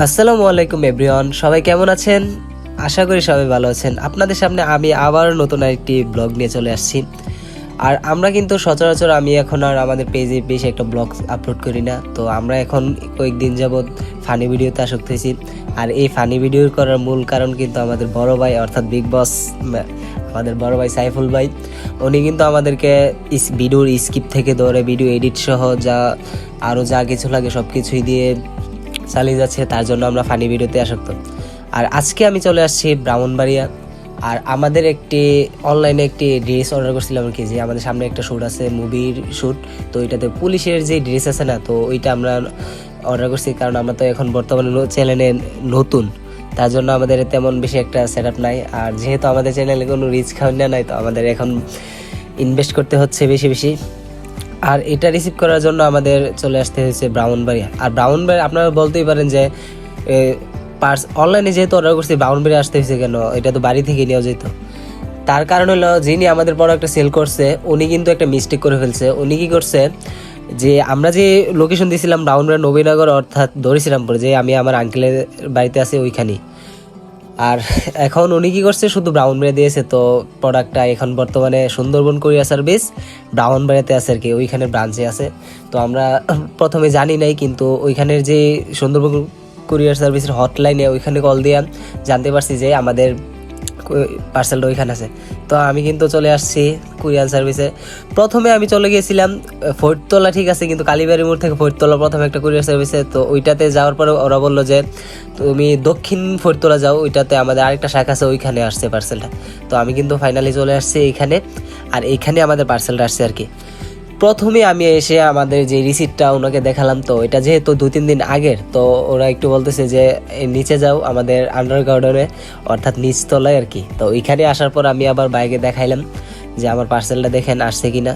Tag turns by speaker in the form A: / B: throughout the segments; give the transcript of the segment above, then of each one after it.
A: আসসালামু আলাইকুম এভরিওয়ান, সবাই কেমন আছেন? আশা করি সবাই ভালো আছেন। আপনাদের সামনে আমি আবার নতুন একটি ব্লগ নিয়ে চলে আসছি। আর আমরা কিন্তু সচরাচর আমি এখন আর আমাদের পেজে বেশি একটা ব্লগ আপলোড করি না। তো আমরা এখন কয়েকদিন যাবৎ ফানি ভিডিওতে আসক্ত হয়েছি। আর এই ফানি ভিডিও করার মূল কারণ কিন্তু আমাদের বড় ভাই অর্থাৎ বিগ বস, আমাদের বড় ভাই সাইফুল ভাই। উনি কিন্তু আমাদেরকে ভিডিওর স্কিপ থেকে ধরে ভিডিও এডিট সহ আরও যা কিছু লাগে সব কিছুই দিয়ে চালিয়ে যাচ্ছে। তার জন্য আমরা ফানি ভিডিওতে আসক্ত। আর আজকে আমি চলে আসছি ব্রাহ্মণবাড়িয়া। আর আমাদের একটি অনলাইনে একটি ড্রেস অর্ডার করছিলাম আর কি, যে আমাদের সামনে একটা শ্যুট আছে, মুভির শ্যুট। তো ওইটাতে পুলিশের যে ড্রেস আছে না, তো ওইটা আমরা অর্ডার করছি। কারণ আমরা তো এখন বর্তমানে চ্যানেলে নতুন, তার জন্য আমাদের তেমন বেশি একটা সেট আপ নাই। আর যেহেতু আমাদের চ্যানেলে কোনো রিচ খাওয়া নাই, তো আমাদের এখন ইনভেস্ট করতে হচ্ছে বেশি বেশি। আর এটা রিসিভ করার জন্য আমাদের চলে আসতে হয়েছে ব্রাহ্মণবাড়িয়া। আর ব্রাহ্মণবাড়িয়া আপনারা বলতেই পারেন যে অনলাইনে যেহেতু অর্ডার করছি ব্রাহ্মণবাড়িয়া আসতে হয়েছে কেন, এটা তো বাড়ি থেকে নেওয়া যেত। তার কারণ হলো যিনি আমাদের প্রোডাক্টটা সেল করছে উনি কিন্তু একটা মিস্টেক করে ফেলছে। উনি কি করছে, যে আমরা যে লোকেশন দিয়েছিলাম ব্রাহ্মণবাড়িয়া নবীনগর অর্থাৎ দরিশ্রামপুর, যে আমি আমার আঙ্কেলের বাড়িতে আছি ওইখানেই। আর এখন উনি কি করছে, শুধু ব্রাহ্মণবাড়িয়া দিয়েছে। তো প্রোডাক্টটা এখন বর্তমানে সুন্দরবন কুরিয়ার সার্ভিস ব্রাহ্মণবাড়িয়াতে আছে আর কি, ওইখানে ব্রাঞ্চে আছে। তো আমরা প্রথমে জানি নাই, কিন্তু ওইখানের যে সুন্দরবন কুরিয়ার সার্ভিসের হটলাইনে ওইখানে কল দিয়ে জানতে পারছি যে আমাদের পার্সেলটা ওইখানে আছে। তো আমি কিন্তু চলে আসছি কুরিয়ার সার্ভিসে। প্রথমে আমি চলে গিয়েছিলাম ফরিদতলা, ঠিক আছে, কিন্তু কালীবাড়ি মোড় থেকে ফরিদতলা প্রথমে একটা কুরিয়ার সার্ভিসে। তো ওইটাতে যাওয়ার পরে ওরা বললো যে তুমি দক্ষিণ ফরিদতলা যাও, ওইটাতে আমাদের আরেকটা শাখা আছে, ওইখানে আসছে পার্সেলটা। তো আমি কিন্তু ফাইনালি চলে আসছি এইখানে। আর এইখানে আমাদের পার্সেলটা আসছে আর কি। প্রথমে আমি এসে আমাদের যে রিসিপ্টটা ওনাকে দেখালাম। তো এটা যেহেতু 2-3 দিন আগের, তো ওরা একটু বলতেছে যে নিচে যাও আমাদের আন্ডারগ্রাউন্ডে অর্থাৎ নিচতলায় আর কি। তো ওইখানে আসার পর আমি আবার বাইকে দেখাইলাম যে আমার পার্সেলটা দেখেন আসছে কিনা।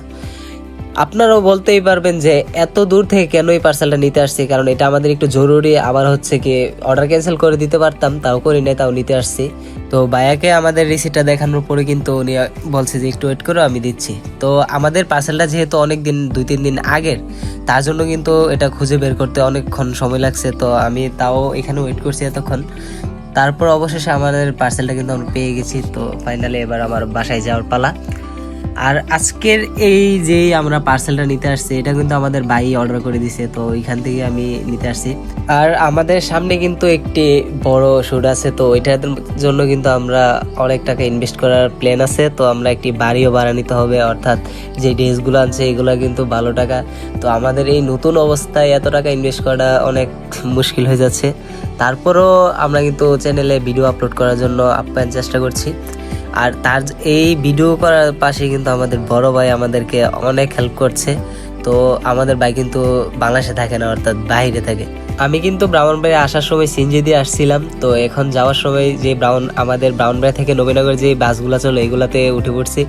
A: আপনারাও বলতেই পারবেন যে এত দূর থেকে কেন এই পার্সেলটা নিতে আসছি, কারণ এটা আমাদের একটু জরুরি। আবার হচ্ছে কি অর্ডার ক্যান্সেল করে দিতে পারতাম, তাও করি নাই, তাও নিতে আসছি। তো ভাইয়াকে আমাদের রিসিপ্টটা দেখানোর পরে কিন্তু উনি বলছে যে একটু ওয়েট করো, আমি দিচ্ছি। তো আমাদের পার্সেলটা যেহেতু অনেক দিন 2-3 দিন আগের, তার জন্য কিন্তু এটা খুঁজে বের করতে অনেকক্ষণ সময় লাগছে। তো আমি তাও এখানে ওয়েট করছি এতক্ষণ। তারপর অবশেষে আমাদের পার্সেলটা কিন্তু আমরা পেয়ে গেছি। তো ফাইনালি এবার আমার বাসায় যাওয়ার পালা। আর আজকের এই যে আমরা পার্সেলটা নিতে আসছি, এটা কিন্তু আমাদের ভাই অর্ডার করে দিছে, তো ওইখান থেকে আমি নিতে আসছি। আর আমাদের সামনে কিন্তু একটি বড় শুট আছে, তো ওইটার জন্য কিন্তু আমরা অনেক টাকা ইনভেস্ট করার প্ল্যান আছে। তো আমরা একটি বাড়িও ভাড়া নিতে হবে, অর্থাৎ যে ড্রেসগুলো আনছে এগুলো কিন্তু ভালো টাকা। তো আমাদের এই নতুন অবস্থায় এত টাকা ইনভেস্ট করা অনেক মুশকিল হয়ে যাচ্ছে। তারপরও আমরা কিন্তু চ্যানেলে ভিডিও আপলোড করার জন্য আপ্যায়ন চেষ্টা করছি। আর তার এই ভিডিও করার পাশে কিন্তু আমাদের বড় ভাই আমাদেরকে অনেক হেল্প করছে। তো আমাদের ভাই কিন্তু বাংলাদেশে থাকে না, অর্থাৎ বাইরে থাকে। আমি কিন্তু ব্রাহ্মণবাড়িয়া আসার সময় সিএনজি দিয়ে আসছিলাম। তো এখন যাওয়ার সময় যে আমাদের ব্রাহ্মণবাড়িয়া থেকে নবীনগর যে বাসগুলো চলে এগুলাতে উঠে পড়ছি।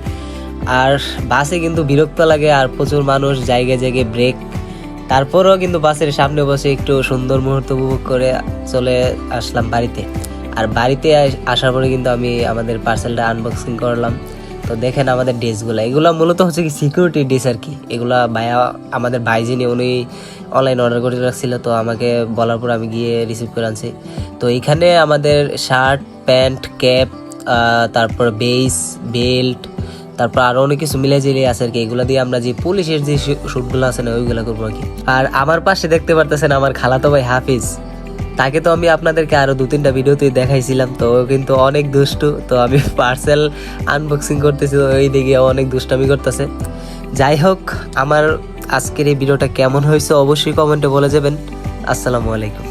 A: আর বাসে কিন্তু বিরক্ত লাগে, আর প্রচুর মানুষ, জায়গায় জায়গায় ব্রেক। তারপরেও কিন্তু বাসের সামনে বসে একটু সুন্দর মুহূর্ত উপভোগ করে চলে আসলাম বাড়িতে। আর বাড়িতে আসার পরে কিন্তু আমি আমাদের পার্সেলটা আনবক্সিং করলাম। তো দেখেন আমাদের ড্রেসগুলো, এগুলো মূলত হচ্ছে কি সিকিউরিটি ড্রেস আর কি। এগুলা আমাদের ভাই যিনি উনি অনলাইন অর্ডার করে রাখছিল, তো আমাকে বলার পর আমি গিয়ে রিসিভ করে আনছি। তো এখানে আমাদের শার্ট, প্যান্ট, ক্যাপ, তারপর বেল্ট, তারপর আরো অনেক কিছু মিলে জিলে আছে আর কি। এগুলো দিয়ে আমরা যে পুলিশের যে শ্যুটগুলো আছে না ওইগুলো করবো আর কি। আর আমার পাশে দেখতে পারতেছেন আমার খালাতো ভাই হাফিজ। তাকে তো আমি আপনাদেরকে আরো 2-3টা ভিডিওতে দেখাইছিলাম। তো কিন্তু অনেক দুষ্টু। তো আমি পার্সেল আনবক্সিং করতেছি, ওই দিকে অনেক দুষ্টামি করতেছে। যাই হোক, আমার আজকের এই ভিডিওটা কেমন হয়েছে অবশ্যই কমেন্টে বলে যাবেন। আসসালামু আলাইকুম।